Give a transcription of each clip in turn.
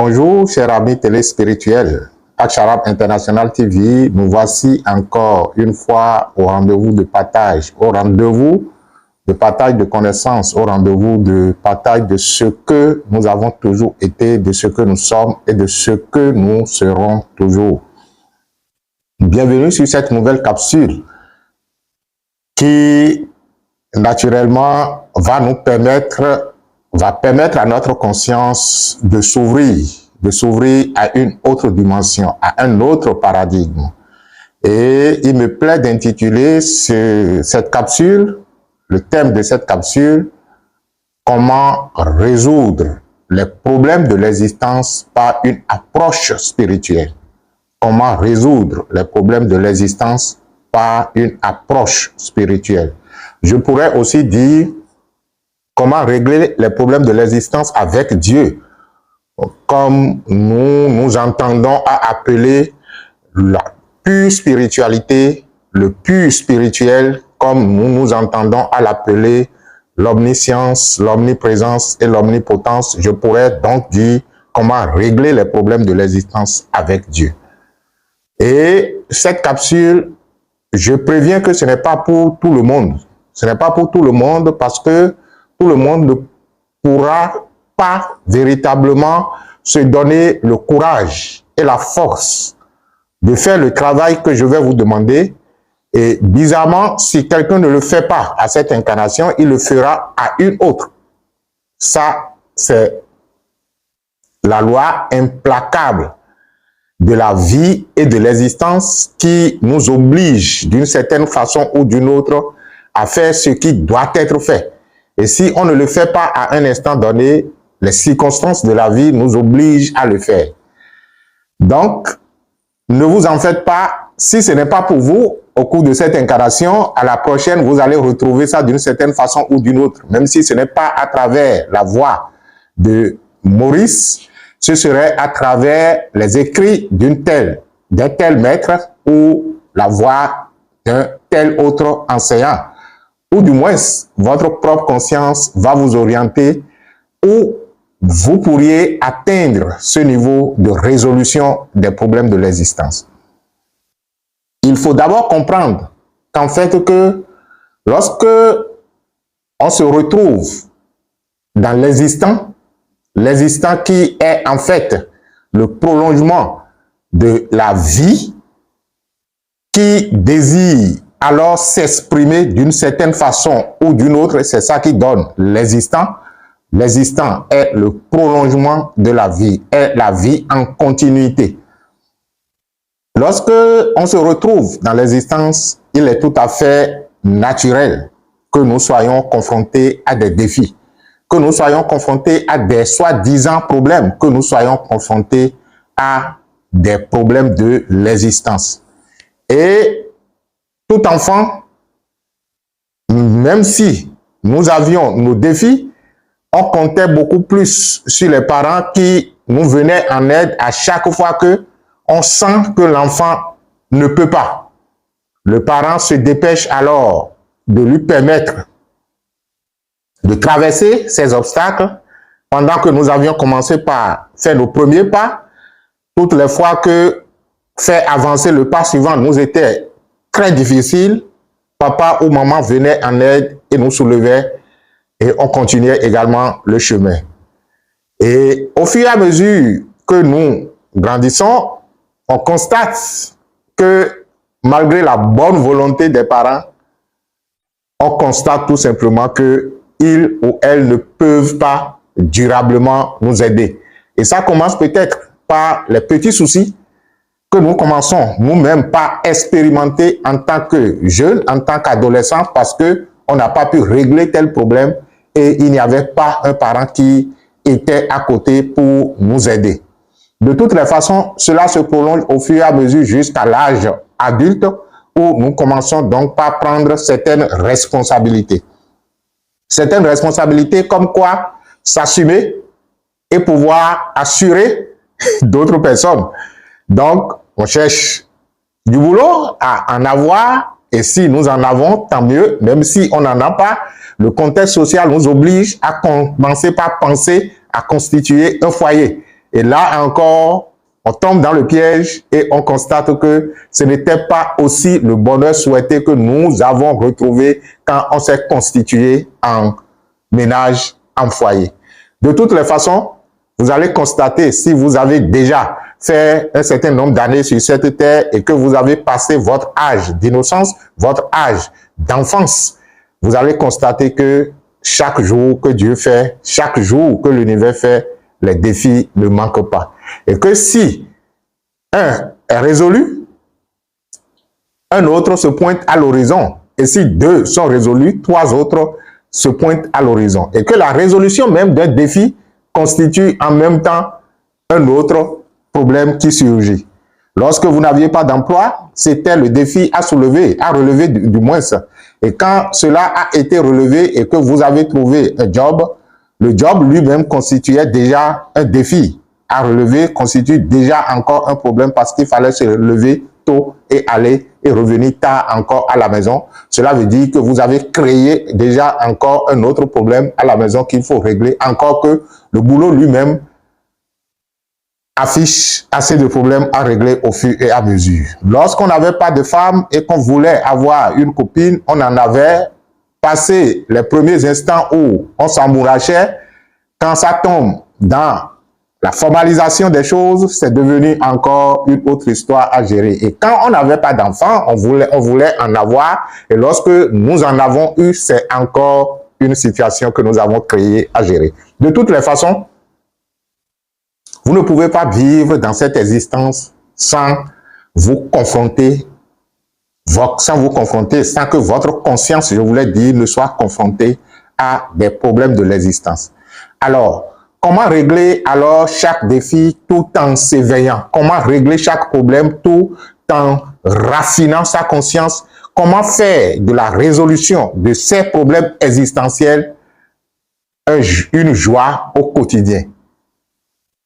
Bonjour, chers amis téléspirituels. Aksharab International TV, nous voici encore une fois au rendez-vous de partage, de connaissances, au rendez-vous de partage de ce que nous avons toujours été, de ce que nous sommes et de ce que nous serons toujours. Bienvenue sur cette nouvelle capsule qui, naturellement, va permettre à notre conscience de s'ouvrir à une autre dimension, à un autre paradigme. Et il me plaît d'intituler cette capsule, le thème de cette capsule, comment résoudre les problèmes de l'existence par une approche spirituelle. Comment résoudre les problèmes de l'existence par une approche spirituelle. Je pourrais aussi dire comment régler les problèmes de l'existence avec Dieu, comme nous entendons à appeler la pure spiritualité, le pur spirituel, comme nous entendons à l'appeler l'omniscience, l'omniprésence et l'omnipotence. Je pourrais donc dire comment régler les problèmes de l'existence avec Dieu. Et cette capsule, je préviens que ce n'est pas pour tout le monde. Ce n'est pas pour tout le monde parce que tout le monde ne pourra pas véritablement se donner le courage et la force de faire le travail que je vais vous demander. Et bizarrement, si quelqu'un ne le fait pas à cette incarnation, il le fera à une autre. Ça, c'est la loi implacable de la vie et de l'existence qui nous oblige d'une certaine façon ou d'une autre à faire ce qui doit être fait. Et si on ne le fait pas à un instant donné, les circonstances de la vie nous obligent à le faire. Donc, ne vous en faites pas. Si ce n'est pas pour vous, au cours de cette incarnation, à la prochaine, vous allez retrouver ça d'une certaine façon ou d'une autre. Même si ce n'est pas à travers la voix de Maurice, ce serait à travers les écrits d'un tel maître ou la voix d'un tel autre enseignant. Ou du moins, votre propre conscience va vous orienter où vous pourriez atteindre ce niveau de résolution des problèmes de l'existence. Il faut d'abord comprendre qu'en fait que lorsque on se retrouve dans l'existant qui est en fait le prolongement de la vie, qui désire alors s'exprimer d'une certaine façon ou d'une autre, c'est ça qui donne l'existant. L'existant est le prolongement de la vie, est la vie en continuité. Lorsque on se retrouve dans l'existence, il est tout à fait naturel que nous soyons confrontés à des défis, que nous soyons confrontés à des soi-disant problèmes, que nous soyons confrontés à des problèmes de l'existence. Et tout enfant, même si nous avions nos défis, on comptait beaucoup plus sur les parents qui nous venaient en aide à chaque fois que on sent que l'enfant ne peut pas. Le parent se dépêche alors de lui permettre de traverser ces obstacles pendant que nous avions commencé par faire nos premiers pas. Toutes les fois que faire avancer le pas suivant nous était très difficile, papa ou maman venait en aide et nous soulevait et on continuait également le chemin. Et au fur et à mesure que nous grandissons, on constate que malgré la bonne volonté des parents, on constate tout simplement qu'ils ou elles ne peuvent pas durablement nous aider. Et ça commence peut-être par les petits soucis que nous commençons nous-mêmes par expérimenter en tant que jeunes, en tant qu'adolescents, parce qu'on n'a pas pu régler tel problème et il n'y avait pas un parent qui était à côté pour nous aider. De toutes les façons, cela se prolonge au fur et à mesure jusqu'à l'âge adulte où nous commençons donc par prendre certaines responsabilités. Certaines responsabilités comme quoi s'assumer et pouvoir assurer d'autres personnes. Donc, on cherche du boulot à en avoir et si nous en avons, tant mieux. Même si on n'en a pas, le contexte social nous oblige à commencer par penser à constituer un foyer. Et là encore, on tombe dans le piège et on constate que ce n'était pas aussi le bonheur souhaité que nous avons retrouvé quand on s'est constitué en ménage, en foyer. De toutes les façons, vous allez constater, si vous avez déjà fait un certain nombre d'années sur cette terre et que vous avez passé votre âge d'innocence, votre âge d'enfance, vous allez constater que chaque jour que Dieu fait, chaque jour que l'univers fait, les défis ne manquent pas. Et que si un est résolu, un autre se pointe à l'horizon. Et si deux sont résolus, trois autres se pointent à l'horizon. Et que la résolution même d'un défi constitue en même temps un autre problème qui surgit. Lorsque vous n'aviez pas d'emploi, c'était le défi à soulever, à relever du moins. Et quand cela a été relevé et que vous avez trouvé un job, le job lui-même constituait déjà un défi à relever, constitue déjà encore un problème parce qu'il fallait se lever tôt et aller et revenir tard encore à la maison. Cela veut dire que vous avez créé déjà encore un autre problème à la maison qu'il faut régler, encore que le boulot lui-même affiche assez de problèmes à régler au fur et à mesure. Lorsqu'on n'avait pas de femme et qu'on voulait avoir une copine, on en avait passé les premiers instants où on s'embourrachait. Quand ça tombe dans la formalisation des choses, c'est devenu encore une autre histoire à gérer. Et quand on n'avait pas d'enfants, on voulait en avoir. Et lorsque nous en avons eu, c'est encore une situation que nous avons créée à gérer. De toutes les façons, vous ne pouvez pas vivre dans cette existence sans vous confronter, sans que votre conscience, je voulais dire, ne soit confrontée à des problèmes de l'existence. Alors, comment régler alors chaque défi tout en s'éveillant? Comment régler chaque problème tout en raffinant sa conscience? Comment faire de la résolution de ces problèmes existentiels une joie au quotidien?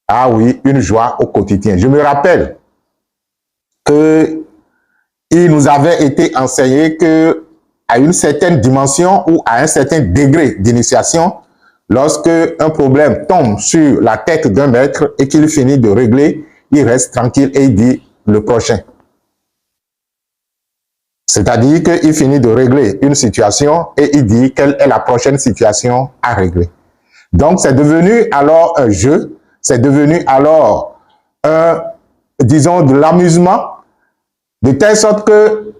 Ah oui, une joie au quotidien. Je me rappelle qu'il nous avait été enseigné que à une certaine dimension ou à un certain degré d'initiation, lorsque un problème tombe sur la tête d'un maître et qu'il finit de régler, il reste tranquille et il dit le prochain. C'est-à-dire qu'il finit de régler une situation et il dit quelle est la prochaine situation à régler. Donc c'est devenu alors un jeu, c'est devenu alors disons de l'amusement, de telle sorte que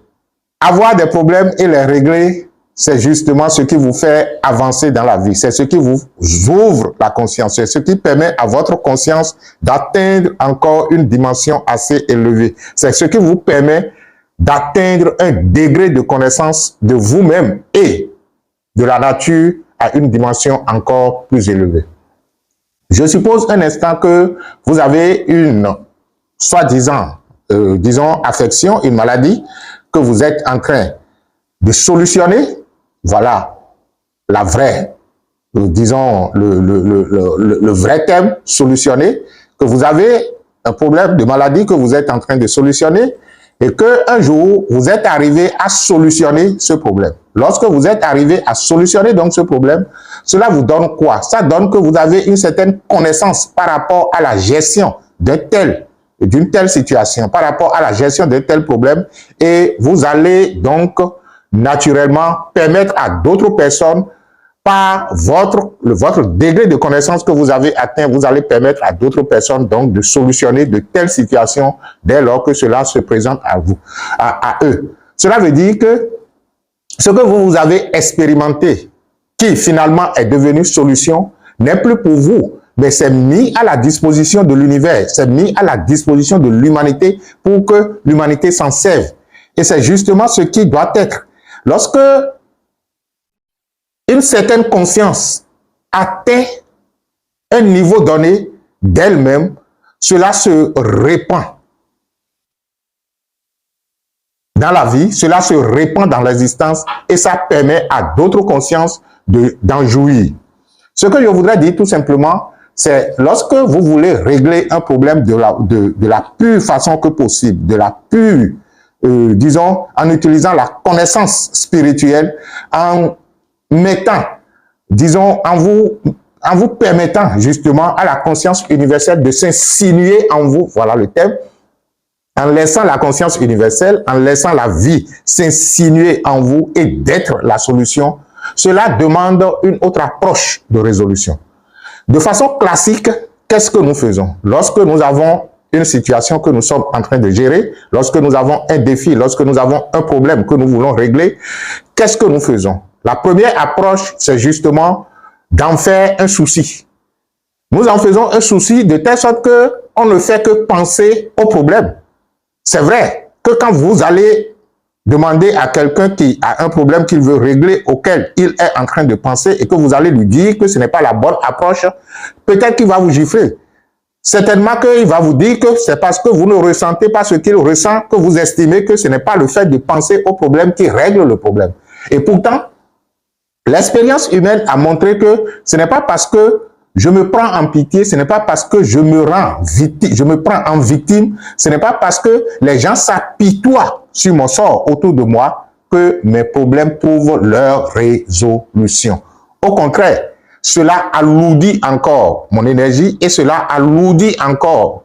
avoir des problèmes et les régler, c'est justement ce qui vous fait avancer dans la vie. C'est ce qui vous ouvre la conscience. C'est ce qui permet à votre conscience d'atteindre encore une dimension assez élevée. C'est ce qui vous permet d'atteindre un degré de connaissance de vous-même et de la nature à une dimension encore plus élevée. Je suppose un instant que vous avez une soi-disant, disons, affection, une maladie que vous êtes en train de solutionner. Voilà la vraie, disons, le vrai thème, solutionner, que vous avez un problème de maladie que vous êtes en train de solutionner et qu'un jour, vous êtes arrivé à solutionner ce problème. Lorsque vous êtes arrivé à solutionner donc ce problème, cela vous donne quoi? Ça donne que vous avez une certaine connaissance par rapport à la gestion d'une telle situation, par rapport à la gestion d'un tel problème, et vous allez donc naturellement permettre à d'autres personnes, par votre degré de connaissance que vous avez atteint, vous allez permettre à d'autres personnes donc de solutionner de telles situations dès lors que cela se présente à vous, à eux. Cela veut dire que ce que vous avez expérimenté, qui finalement est devenu solution, n'est plus pour vous, mais c'est mis à la disposition de l'univers, c'est mis à la disposition de l'humanité pour que l'humanité s'en serve. Et c'est justement ce qui doit être. Lorsque une certaine conscience atteint un niveau donné d'elle-même, cela se répand dans la vie, cela se répand dans l'existence et ça permet à d'autres consciences d'en jouir. Ce que je voudrais dire tout simplement, c'est lorsque vous voulez régler un problème de la pure façon que possible, de la pure, disons, en utilisant la connaissance spirituelle, en mettant, disons, en vous permettant justement à la conscience universelle de s'insinuer en vous, voilà le thème, en laissant la conscience universelle, en laissant la vie s'insinuer en vous et d'être la solution, cela demande une autre approche de résolution. De façon classique, qu'est-ce que nous faisons? Lorsque nous avons une situation que nous sommes en train de gérer, lorsque nous avons un défi, lorsque nous avons un problème que nous voulons régler, qu'est-ce que nous faisons? La première approche, c'est justement d'en faire un souci. Nous en faisons un souci de telle sorte qu'on ne fait que penser au problème. C'est vrai que quand vous allez demander à quelqu'un qui a un problème qu'il veut régler, auquel il est en train de penser, et que vous allez lui dire que ce n'est pas la bonne approche, peut-être qu'il va vous gifler. Certainement qu'il va vous dire que c'est parce que vous ne ressentez pas ce qu'il ressent que vous estimez que ce n'est pas le fait de penser au problème qui règle le problème. Et pourtant, l'expérience humaine a montré que ce n'est pas parce que je me prends en pitié, ce n'est pas parce que je me prends en victime, ce n'est pas parce que les gens s'apitoient sur mon sort autour de moi que mes problèmes trouvent leur résolution. Au contraire, cela alourdit encore mon énergie et cela alourdit encore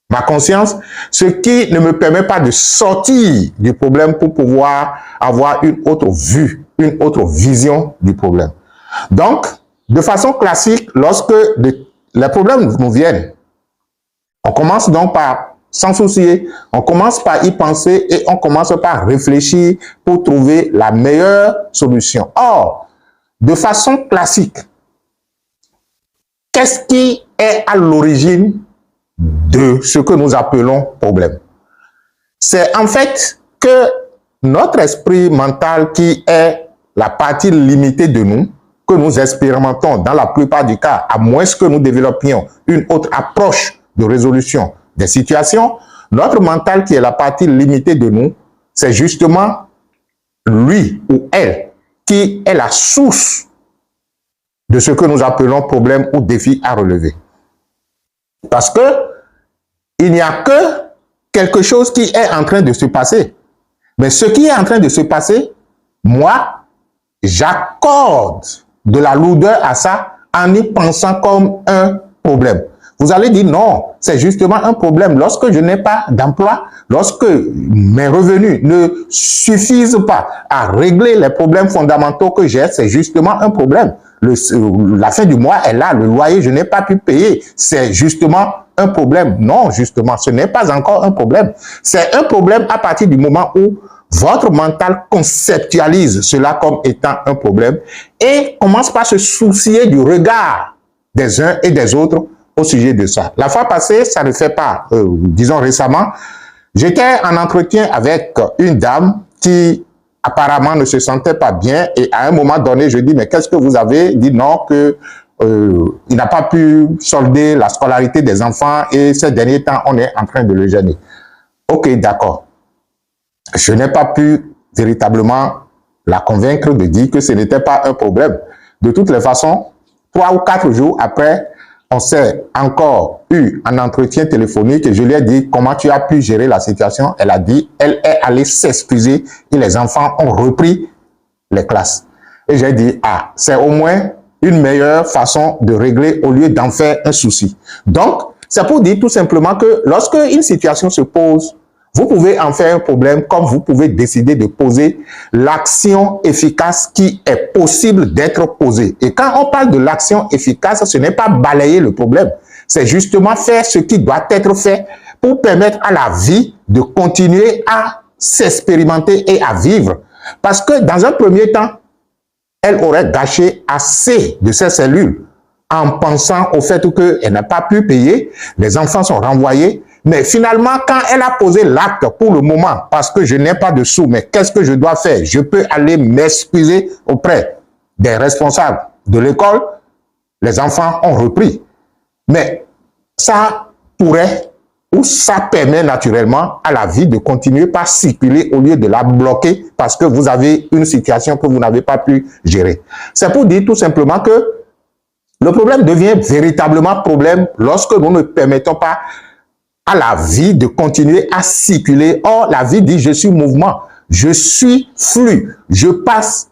ma conscience, ce qui ne me permet pas de sortir du problème pour pouvoir avoir une autre vue, une autre vision du problème. Donc, de façon classique, lorsque les problèmes nous viennent, on commence donc par s'en soucier, on commence par y penser et on commence par réfléchir pour trouver la meilleure solution. Or, de façon classique, qu'est-ce qui est à l'origine de ce que nous appelons problème? C'est en fait que notre esprit mental, qui est la partie limitée de nous, que nous expérimentons dans la plupart des cas, à moins que nous développions une autre approche de résolution des situations, notre mental, qui est la partie limitée de nous, c'est justement lui ou elle qui est la source de ce que nous appelons problème ou défi à relever. Parce que il n'y a que quelque chose qui est en train de se passer. Mais ce qui est en train de se passer, moi, j'accorde de la lourdeur à ça en y pensant comme un problème. Vous allez dire non, c'est justement un problème. Lorsque je n'ai pas d'emploi, lorsque mes revenus ne suffisent pas à régler les problèmes fondamentaux que j'ai, c'est justement un problème. La fin du mois est là, le loyer, je n'ai pas pu payer. C'est justement un problème. Non, justement, ce n'est pas encore un problème. C'est un problème à partir du moment où votre mental conceptualise cela comme étant un problème et commence par se soucier du regard des uns et des autres au sujet de ça. La fois passée, ça ne fait pas, disons récemment, j'étais en entretien avec une dame qui apparemment ne se sentait pas bien et à un moment donné, je dis, mais qu'est-ce que vous avez? Il dit non, que il n'a pas pu solder la scolarité des enfants et ces derniers temps, on est en train de le gêner. Ok, d'accord. Je n'ai pas pu véritablement la convaincre de dire que ce n'était pas un problème. De toutes les façons, 3 ou 4 jours après, on s'est encore eu un entretien téléphonique et je lui ai dit comment tu as pu gérer la situation. Elle a dit, elle est allée s'excuser et les enfants ont repris les classes. Et j'ai dit, ah, c'est au moins une meilleure façon de régler au lieu d'en faire un souci. Donc, c'est pour dire tout simplement que lorsque une situation se pose, vous pouvez en faire un problème comme vous pouvez décider de poser l'action efficace qui est possible d'être posée. Et quand on parle de l'action efficace, ce n'est pas balayer le problème. C'est justement faire ce qui doit être fait pour permettre à la vie de continuer à s'expérimenter et à vivre. Parce que dans un premier temps, elle aurait gâché assez de ses cellules en pensant au fait qu'elle n'a pas pu payer, les enfants sont renvoyés. Mais finalement, quand elle a posé l'acte pour le moment, parce que je n'ai pas de sous, mais qu'est-ce que je dois faire? Je peux aller m'excuser auprès des responsables de l'école. Les enfants ont repris. Mais ça pourrait ou ça permet naturellement à la vie de continuer par circuler au lieu de la bloquer parce que vous avez une situation que vous n'avez pas pu gérer. C'est pour dire tout simplement que le problème devient véritablement problème lorsque nous ne permettons pas à la vie de continuer à circuler. Or, la vie dit, je suis mouvement, je suis flux, je passe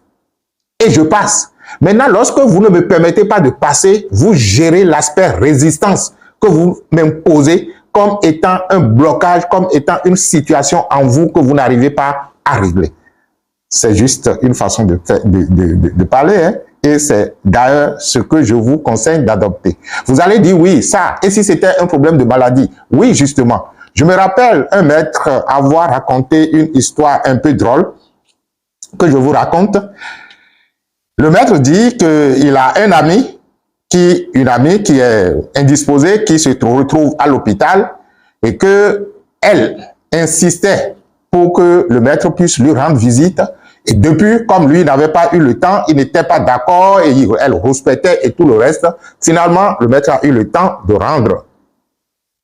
et je passe. Maintenant, lorsque vous ne me permettez pas de passer, vous gérez l'aspect résistance que vous m'imposez comme étant un blocage, comme étant une situation en vous que vous n'arrivez pas à régler. C'est juste une façon de parler, hein? Et c'est d'ailleurs ce que je vous conseille d'adopter. Vous allez dire oui, ça, et si c'était un problème de maladie? Oui, justement. Je me rappelle un maître avoir raconté une histoire un peu drôle que je vous raconte. Le maître dit qu'il a une amie qui est indisposée, qui se retrouve à l'hôpital et que elle insistait pour que le maître puisse lui rendre visite. Et depuis, comme lui n'avait pas eu le temps, il n'était pas d'accord et elle respectait et tout le reste. Finalement, le maître a eu le temps de rendre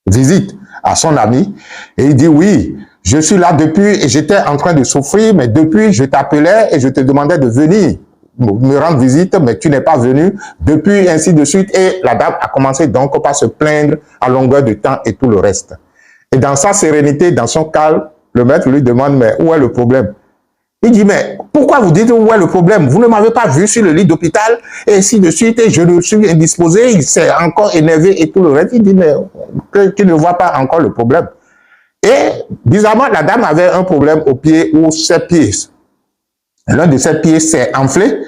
visite à son ami et il dit oui, je suis là depuis et j'étais en train de souffrir, mais depuis je t'appelais et je te demandais de venir me rendre visite, mais tu n'es pas venu, depuis ainsi de suite. Et la dame a commencé donc par se plaindre à longueur de temps et tout le reste. Et dans sa sérénité, dans son calme, le maître lui demande, mais où est le problème? Il dit, mais pourquoi vous dites où est le problème? Vous ne m'avez pas vu sur le lit d'hôpital et ainsi de suite, et je ne suis indisposé, il s'est encore énervé et tout le reste. Il dit, mais tu ne vois pas encore le problème. Et bizarrement, la dame avait un problème au pied ou ses pieds. L'un de ses pieds s'est enflé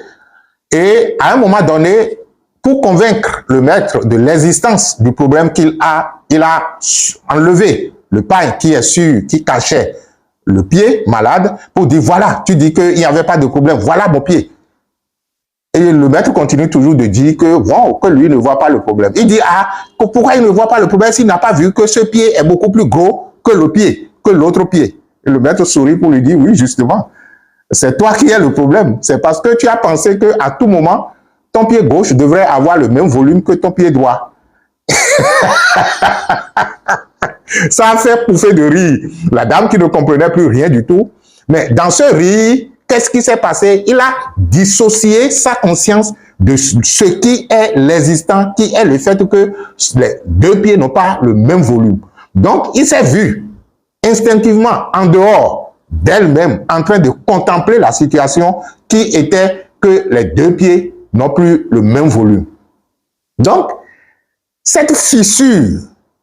et à un moment donné, pour convaincre le maître de l'existence du problème il a enlevé le paille qui cachait le pied malade pour dire voilà, tu dis qu'il n'y avait pas de problème, voilà mon pied. Et le maître continue toujours de dire que, wow, que lui ne voit pas le problème. Il dit, ah, pourquoi il ne voit pas le problème s'il n'a pas vu que ce pied est beaucoup plus gros que le pied, que l'autre pied? Et le maître sourit pour lui dire, oui, justement, c'est toi qui as le problème. C'est parce que tu as pensé qu'à tout moment, ton pied gauche devrait avoir le même volume que ton pied droit. Ça a fait pouffer de rire la dame qui ne comprenait plus rien du tout. Mais dans ce rire, qu'est-ce qui s'est passé? Il a dissocié sa conscience de ce qui est l'existant, qui est le fait que les deux pieds n'ont pas le même volume. Donc, il s'est vu instinctivement en dehors d'elle-même en train de contempler la situation qui était que les deux pieds n'ont plus le même volume. Donc, cette fissure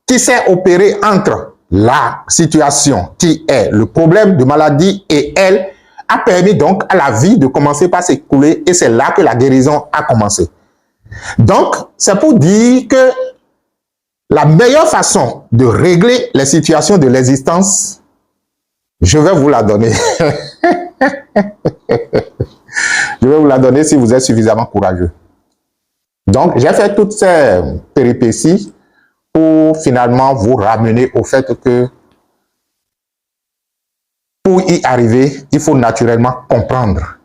qui s'est opérée entre la situation qui est le problème de maladie et elle a permis donc à la vie de commencer par s'écouler et c'est là que la guérison a commencé. Donc, c'est pour dire que la meilleure façon de régler les situations de l'existence, je vais vous la donner. Je vais vous la donner si vous êtes suffisamment courageux. Donc, j'ai fait toutes ces péripéties pour finalement vous ramener au fait que pour y arriver, il faut naturellement comprendre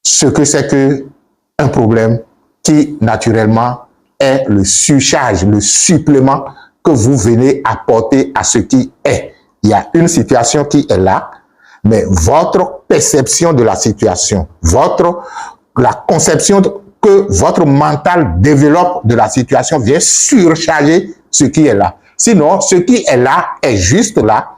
ce que c'est qu'un problème qui naturellement est le surcharge, le supplément que vous venez apporter à ce qui est. Il y a une situation qui est là, mais votre perception de la situation, la conception que votre mental développe de la situation vient surcharger ce qui est là. Sinon, ce qui est là est juste là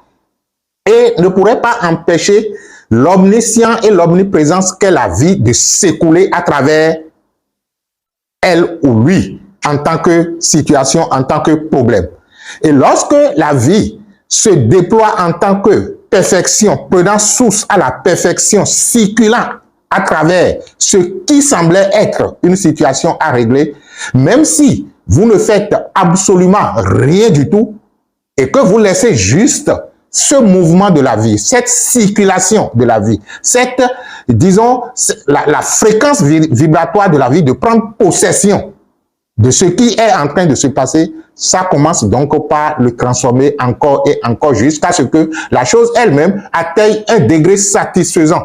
et ne pourrait pas empêcher l'omniscient et l'omniprésence qu'est la vie de s'écouler à travers elle ou lui en tant que situation, en tant que problème. Et lorsque la vie se déploie en tant que perfection, prenant source à la perfection, circulant à travers ce qui semblait être une situation à régler, même si vous ne faites absolument rien du tout et que vous laissez juste ce mouvement de la vie, cette circulation de la vie, cette, disons, la fréquence vibratoire de la vie de prendre possession de ce qui est en train de se passer, ça commence donc par le transformer encore et encore jusqu'à ce que la chose elle-même atteigne un degré satisfaisant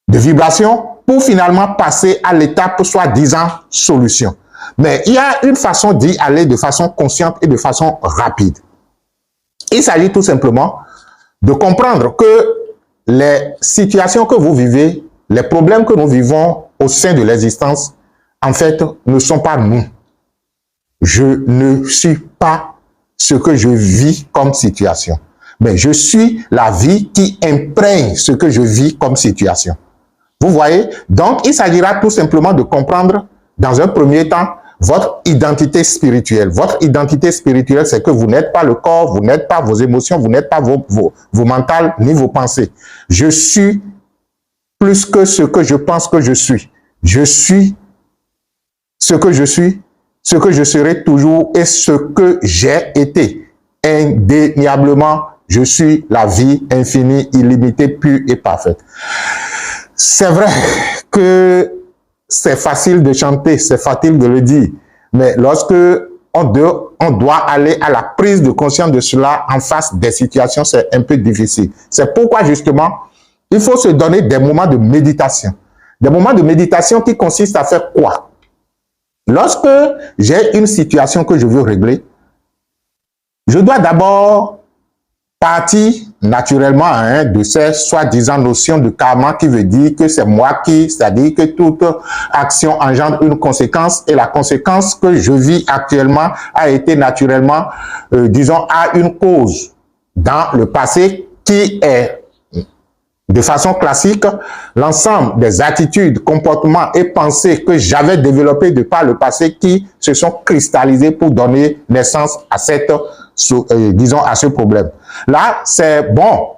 de vibration pour finalement passer à l'étape soi-disant solution. Mais il y a une façon d'y aller de façon consciente et de façon rapide. Il s'agit tout simplement de comprendre que les situations que vous vivez, les problèmes que nous vivons au sein de l'existence, en fait, ne sont pas nous. Je ne suis pas ce que je vis comme situation, mais je suis la vie qui imprègne ce que je vis comme situation. Vous voyez? Donc, il s'agira tout simplement de comprendre, dans un premier temps, votre identité spirituelle. Votre identité spirituelle, c'est que vous n'êtes pas le corps, vous n'êtes pas vos émotions, vous n'êtes pas vos mentales, ni vos pensées. Je suis plus que ce que je pense que je suis. Je suis ce que je suis, ce que je serai toujours et ce que j'ai été. Indéniablement, je suis la vie infinie, illimitée, pure et parfaite. C'est vrai que c'est facile de chanter, c'est facile de le dire, mais lorsque on doit aller à la prise de conscience de cela en face des situations, c'est un peu difficile. C'est pourquoi justement, il faut se donner des moments de méditation. Des moments de méditation qui consistent à faire quoi? Lorsque j'ai une situation que je veux régler, je dois d'abord partir naturellement de ces soi-disant notions de karma qui veut dire que c'est moi qui, c'est-à-dire que toute action engendre une conséquence et la conséquence que je vis actuellement a été naturellement, disons, à une cause dans le passé qui est de façon classique l'ensemble des attitudes, comportements et pensées que j'avais développées de par le passé qui se sont cristallisés pour donner naissance à cette disons à ce problème. Là, c'est bon.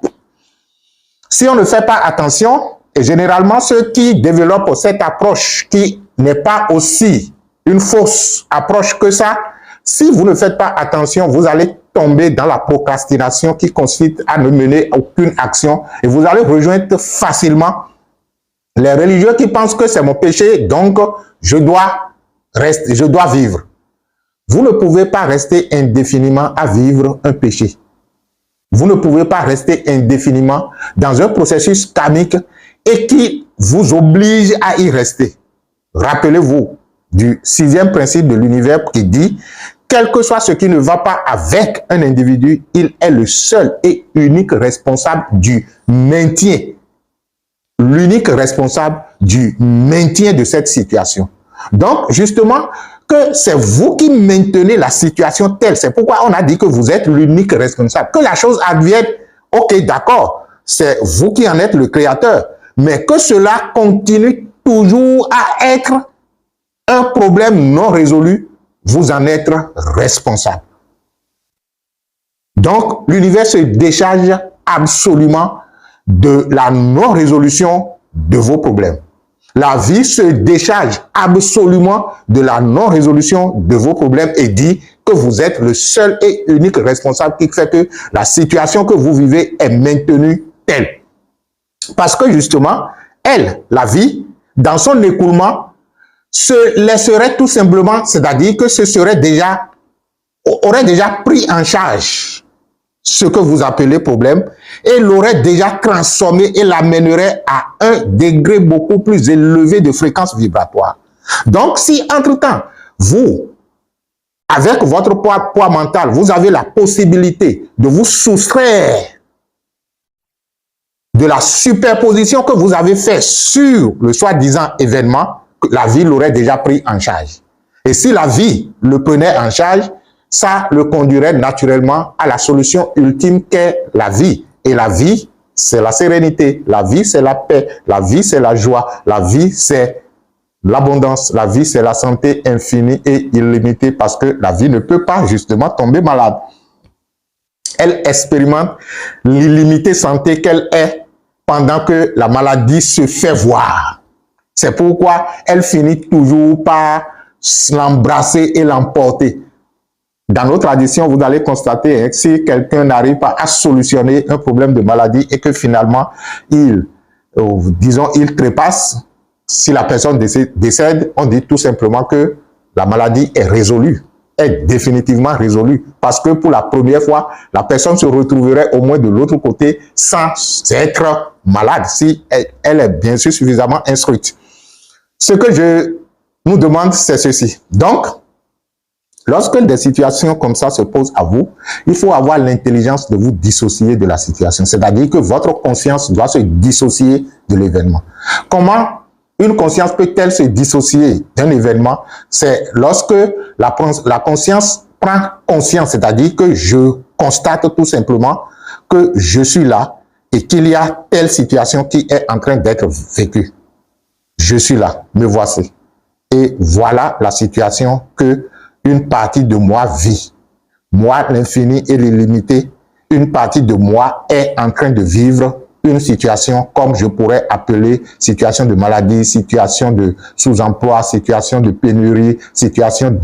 Si on ne fait pas attention, et généralement ceux qui développent cette approche qui n'est pas aussi une fausse approche que ça, si vous ne faites pas attention, vous allez tomber dans la procrastination qui consiste à ne mener aucune action et vous allez rejoindre facilement les religieux qui pensent que c'est mon péché, donc je dois rester, je dois vivre. Vous ne pouvez pas rester indéfiniment à vivre un péché. Vous ne pouvez pas rester indéfiniment dans un processus karmique et qui vous oblige à y rester. Rappelez-vous du 6e principe de l'univers qui dit, quel que soit ce qui ne va pas avec un individu, il est le seul et unique responsable du maintien. L'unique responsable du maintien de cette situation. Donc, justement, que c'est vous qui maintenez la situation telle. C'est pourquoi on a dit que vous êtes l'unique responsable. Que la chose advienne, ok, d'accord, c'est vous qui en êtes le créateur. Mais que cela continue toujours à être un problème non résolu, vous en êtes responsable. Donc, l'univers se décharge absolument de la non-résolution de vos problèmes. La vie se décharge absolument de la non-résolution de vos problèmes et dit que vous êtes le seul et unique responsable qui fait que la situation que vous vivez est maintenue telle. Parce que justement, elle, la vie, dans son écoulement, se laisserait tout simplement, c'est-à-dire que ce serait déjà, aurait déjà pris en charge ce que vous appelez problème et l'aurait déjà transformé et l'amènerait à un degré beaucoup plus élevé de fréquence vibratoire. Donc, si entre-temps, vous, avec votre poids mental, vous avez la possibilité de vous soustraire de la superposition que vous avez fait sur le soi-disant événement, la vie l'aurait déjà pris en charge. Et si la vie le prenait en charge, ça le conduirait naturellement à la solution ultime qu'est la vie. Et la vie, c'est la sérénité. La vie, c'est la paix. La vie, c'est la joie. La vie, c'est l'abondance. La vie, c'est la santé infinie et illimitée parce que la vie ne peut pas justement tomber malade. Elle expérimente l'illimitée santé qu'elle est pendant que la maladie se fait voir. C'est pourquoi elle finit toujours par l'embrasser et l'emporter. Dans nos traditions, vous allez constater que si quelqu'un n'arrive pas à solutionner un problème de maladie et que finalement, il trépasse, si la personne décède, on dit tout simplement que la maladie est résolue, est définitivement résolue. Parce que pour la première fois, la personne se retrouverait au moins de l'autre côté sans être malade, si elle est bien sûr suffisamment instruite. Ce que je nous demande, c'est ceci. Donc, lorsque des situations comme ça se posent à vous, il faut avoir l'intelligence de vous dissocier de la situation. C'est-à-dire que votre conscience doit se dissocier de l'événement. Comment une conscience peut-elle se dissocier d'un événement? C'est lorsque la conscience prend conscience, c'est-à-dire que je constate tout simplement que je suis là et qu'il y a telle situation qui est en train d'être vécue. je suis là, me voici. Et voilà la situation que une partie de moi vit. Moi, l'infini et l'illimité, une partie de moi est en train de vivre une situation comme je pourrais appeler situation de maladie, situation de sous-emploi, situation de pénurie, situation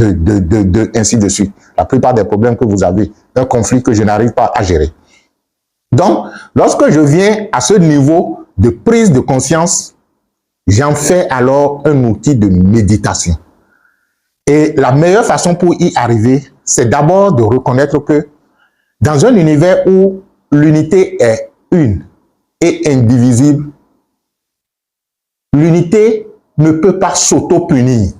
ainsi de suite. La plupart des problèmes que vous avez, un conflit que je n'arrive pas à gérer. Donc, lorsque je viens à ce niveau de prise de conscience, j'en fais alors un outil de méditation. Et la meilleure façon pour y arriver, c'est d'abord de reconnaître que dans un univers où l'unité est une et indivisible, l'unité ne peut pas s'auto-punir.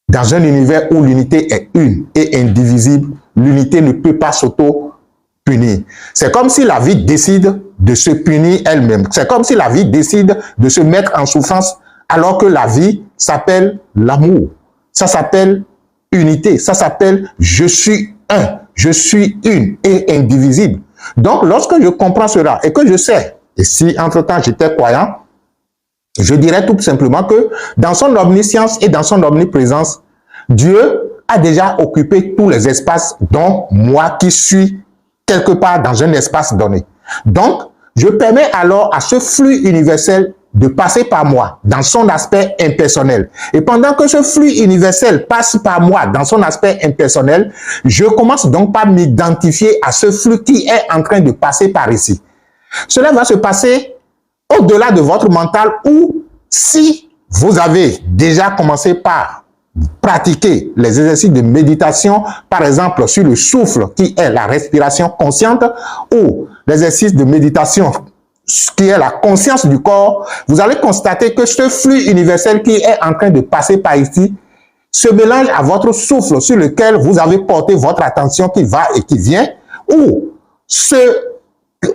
Dans un univers où l'unité est une et indivisible, l'unité ne peut pas s'auto-punir. C'est comme si la vie décide de se punir elle-même. C'est comme si la vie décide de se mettre en souffrance alors que la vie s'appelle l'amour. Ça s'appelle unité. Ça s'appelle je suis un, je suis une et indivisible. Donc, lorsque je comprends cela et que je sais, et si entre-temps j'étais croyant, je dirais tout simplement que dans son omniscience et dans son omniprésence, Dieu a déjà occupé tous les espaces dont moi qui suis quelque part dans un espace donné. Donc, je permets alors à ce flux universel de passer par moi dans son aspect impersonnel. Et pendant que ce flux universel passe par moi dans son aspect impersonnel, je commence donc par m'identifier à ce flux qui est en train de passer par ici. Cela va se passer au-delà de votre mental ou si vous avez déjà commencé par pratiquer les exercices de méditation, par exemple sur le souffle qui est la respiration consciente ou l'exercice de méditation qui est la conscience du corps, vous allez constater que ce flux universel qui est en train de passer par ici se mélange à votre souffle sur lequel vous avez porté votre attention qui va et qui vient ou se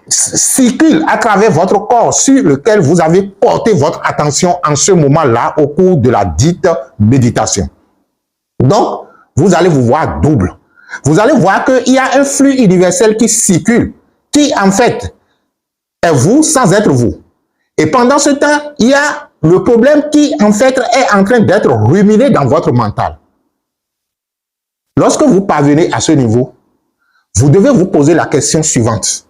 circule à travers votre corps sur lequel vous avez porté votre attention en ce moment-là au cours de la dite méditation. Donc, vous allez vous voir double. Vous allez voir qu'il y a un flux universel qui circule, qui en fait est vous sans être vous. Et pendant ce temps, il y a le problème qui en fait est en train d'être ruminé dans votre mental. Lorsque vous parvenez à ce niveau, vous devez vous poser la question suivante.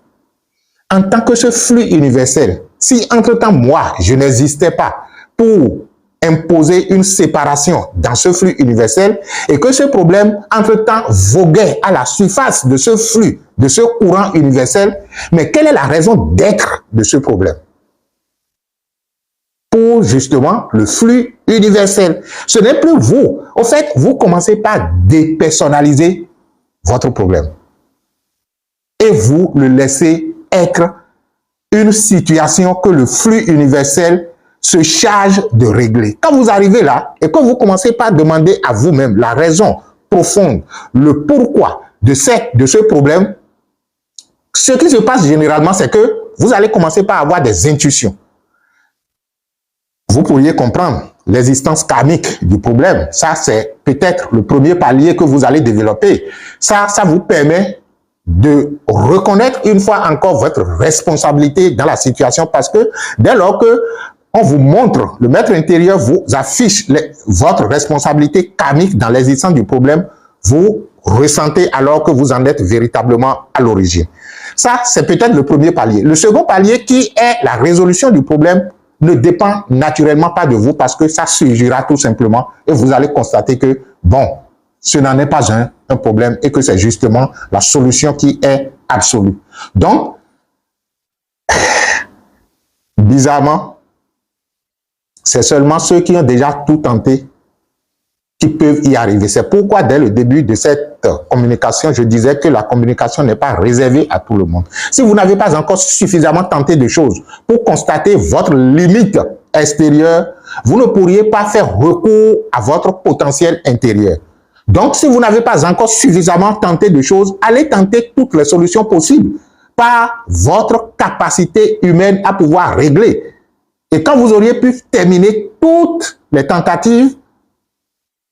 En tant que ce flux universel, si entre-temps moi, je n'existais pas pour imposer une séparation dans ce flux universel et que ce problème entre-temps voguait à la surface de ce flux, de ce courant universel, mais quelle est la raison d'être de ce problème? Pour justement le flux universel. Ce n'est plus vous. Au fait, vous commencez par dépersonnaliser votre problème. Et vous le laissez être une situation que le flux universel se charge de régler. Quand vous arrivez là et que vous commencez par demander à vous-même la raison profonde, le pourquoi de ce problème, ce qui se passe généralement, c'est que vous allez commencer par avoir des intuitions. Vous pourriez comprendre l'existence karmique du problème. Ça, c'est peut-être le premier palier que vous allez développer. Ça vous permet de reconnaître une fois encore votre responsabilité dans la situation parce que dès lors que on vous montre, le maître intérieur vous affiche votre responsabilité karmique dans l'existence du problème, vous ressentez alors que vous en êtes véritablement à l'origine. Ça, c'est peut-être le premier palier. Le second palier qui est la résolution du problème ne dépend naturellement pas de vous parce que ça surgira tout simplement et vous allez constater que, bon, ce n'en est pas un problème et que c'est justement la solution qui est absolue. Donc, bizarrement, c'est seulement ceux qui ont déjà tout tenté qui peuvent y arriver. C'est pourquoi dès le début de cette communication, je disais que la communication n'est pas réservée à tout le monde. Si vous n'avez pas encore suffisamment tenté de choses pour constater votre limite extérieure, vous ne pourriez pas faire recours à votre potentiel intérieur. Donc, si vous n'avez pas encore suffisamment tenté de choses, allez tenter toutes les solutions possibles par votre capacité humaine à pouvoir régler. Et quand vous auriez pu terminer toutes les tentatives,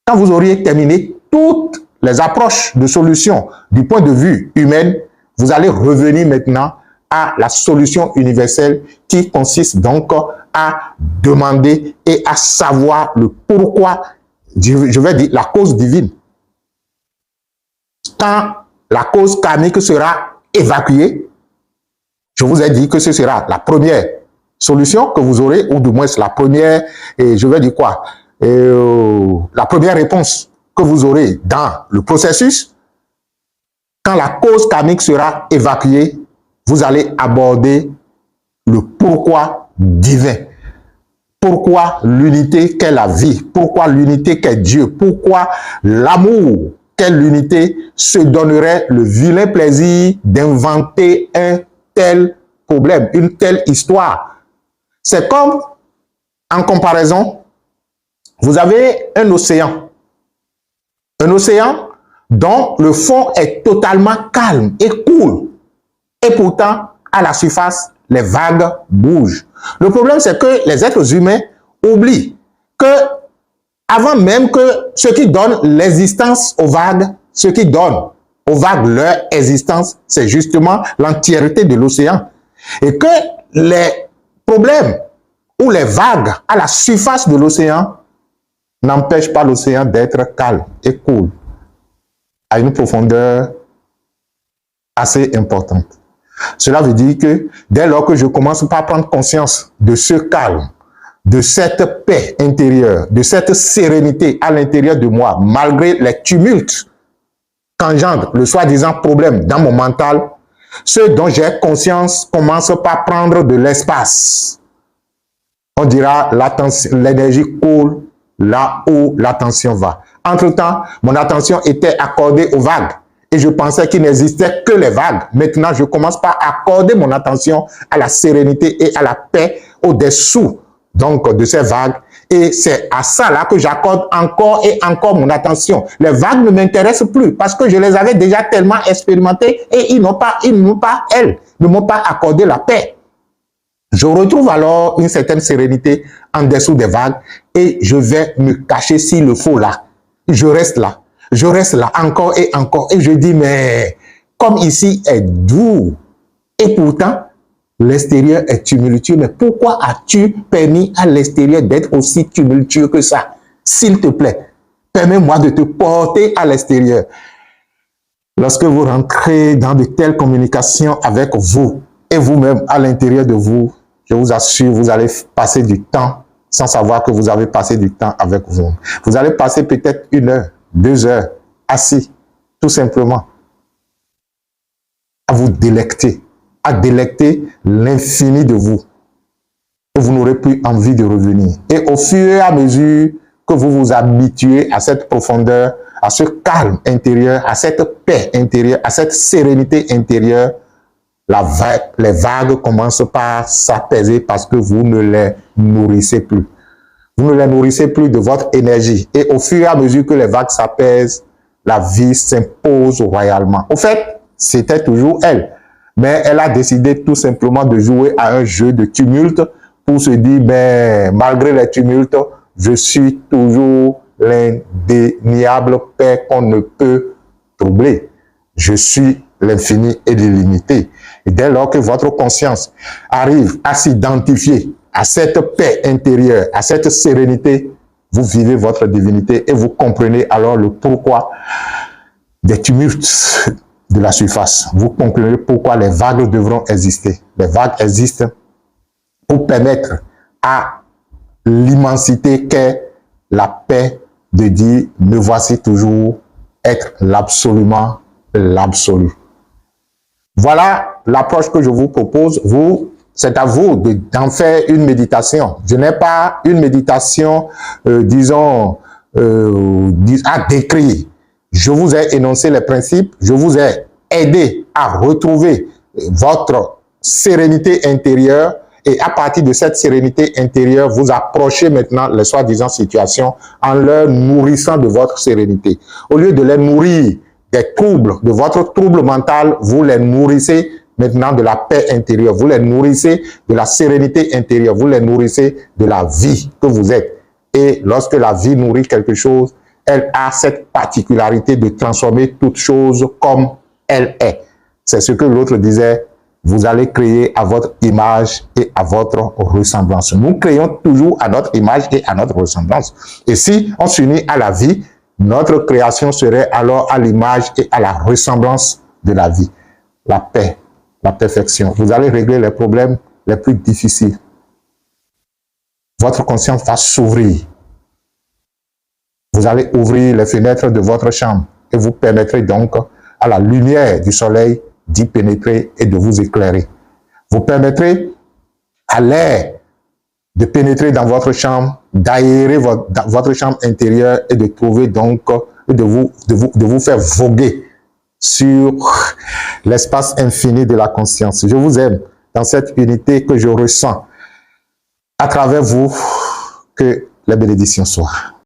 quand vous auriez terminé toutes les approches de solutions du point de vue humain, vous allez revenir maintenant à la solution universelle qui consiste donc à demander et à savoir le pourquoi, je vais dire la cause divine. Quand la cause karmique sera évacuée, je vous ai dit que ce sera la première solution que vous aurez, ou du moins la première, et je vais dire quoi, la première réponse que vous aurez dans le processus. Quand la cause karmique sera évacuée, vous allez aborder le pourquoi divin. Pourquoi l'unité qu'est la vie? Pourquoi l'unité qu'est Dieu? Pourquoi l'amour qu'est l'unité se donnerait le vilain plaisir d'inventer un tel problème, une telle histoire? C'est comme, en comparaison, vous avez un océan dont le fond est totalement calme et cool. Et pourtant, à la surface, les vagues bougent. Le problème, c'est que les êtres humains oublient que, avant même que ce qui donne l'existence aux vagues, ce qui donne aux vagues leur existence, c'est justement l'entièreté de l'océan. Et que les problèmes ou les vagues à la surface de l'océan n'empêchent pas l'océan d'être calme et cool, à une profondeur assez importante. Cela veut dire que dès lors que je commence par prendre conscience de ce calme, de cette paix intérieure, de cette sérénité à l'intérieur de moi, malgré les tumultes qu'engendre le soi-disant problème dans mon mental, ce dont j'ai conscience commence par prendre de l'espace. On dira l'énergie coule là où l'attention va. Entre-temps, mon attention était accordée aux vagues. Et je pensais qu'il n'existait que les vagues. Maintenant, je commence par accorder mon attention à la sérénité et à la paix au-dessous donc de ces vagues. Et c'est à ça là que j'accorde encore et encore mon attention. Les vagues ne m'intéressent plus parce que je les avais déjà tellement expérimentées et elles ne m'ont pas accordé la paix. Je retrouve alors une certaine sérénité en dessous des vagues et je vais me cacher s'il le faut là. Je reste là encore et encore. Et je dis, mais comme ici est doux, et pourtant, l'extérieur est tumultueux. Mais pourquoi as-tu permis à l'extérieur d'être aussi tumultueux que ça? S'il te plaît, permets-moi de te porter à l'extérieur. Lorsque vous rentrez dans de telles communications avec vous et vous-même à l'intérieur de vous, je vous assure, vous allez passer du temps sans savoir que vous avez passé du temps avec vous. Vous allez passer peut-être 1 heure, 2 heures, assis, tout simplement, à vous délecter, à délecter l'infini de vous. Et vous n'aurez plus envie de revenir. Et au fur et à mesure que vous vous habituez à cette profondeur, à ce calme intérieur, à cette paix intérieure, à cette sérénité intérieure, les vagues commencent par s'apaiser parce que vous ne les nourrissez plus. Vous ne les nourrissez plus de votre énergie. Et au fur et à mesure que les vagues s'apaisent, la vie s'impose royalement. Au fait, c'était toujours elle. Mais elle a décidé tout simplement de jouer à un jeu de tumulte pour se dire, ben, malgré les tumultes, je suis toujours l'indéniable paix qu'on ne peut troubler. Je suis l'infini et l'illimité. Et dès lors que votre conscience arrive à s'identifier à cette paix intérieure, à cette sérénité, vous vivez votre divinité et vous comprenez alors le pourquoi des tumultes de la surface. Vous comprenez pourquoi les vagues devront exister. Les vagues existent pour permettre à l'immensité qu'est la paix de dire « me voici toujours être l'absolument l'absolu ». Voilà l'approche que je vous propose. C'est à vous d'en faire une méditation. Je n'ai pas une méditation, disons, à décrire. Je vous ai énoncé les principes, je vous ai aidé à retrouver votre sérénité intérieure et à partir de cette sérénité intérieure, vous approchez maintenant les soi-disant situations en leur nourrissant de votre sérénité. Au lieu de les nourrir des troubles, de votre trouble mental, vous les nourrissez maintenant de la paix intérieure, vous les nourrissez de la sérénité intérieure, vous les nourrissez de la vie que vous êtes. Et lorsque la vie nourrit quelque chose, elle a cette particularité de transformer toute chose comme elle est. C'est ce que l'autre disait, vous allez créer à votre image et à votre ressemblance. Nous créons toujours à notre image et à notre ressemblance. Et si on s'unit à la vie, notre création serait alors à l'image et à la ressemblance de la vie. La paix, la perfection. Vous allez régler les problèmes les plus difficiles. Votre conscience va s'ouvrir. Vous allez ouvrir les fenêtres de votre chambre et vous permettrez donc à la lumière du soleil d'y pénétrer et de vous éclairer. Vous permettrez à l'air de pénétrer dans votre chambre, d'aérer votre chambre intérieure et de trouver donc, de vous faire voguer sur l'espace infini de la conscience. Je vous aime dans cette unité que je ressens à travers vous, que les bénédictions soient.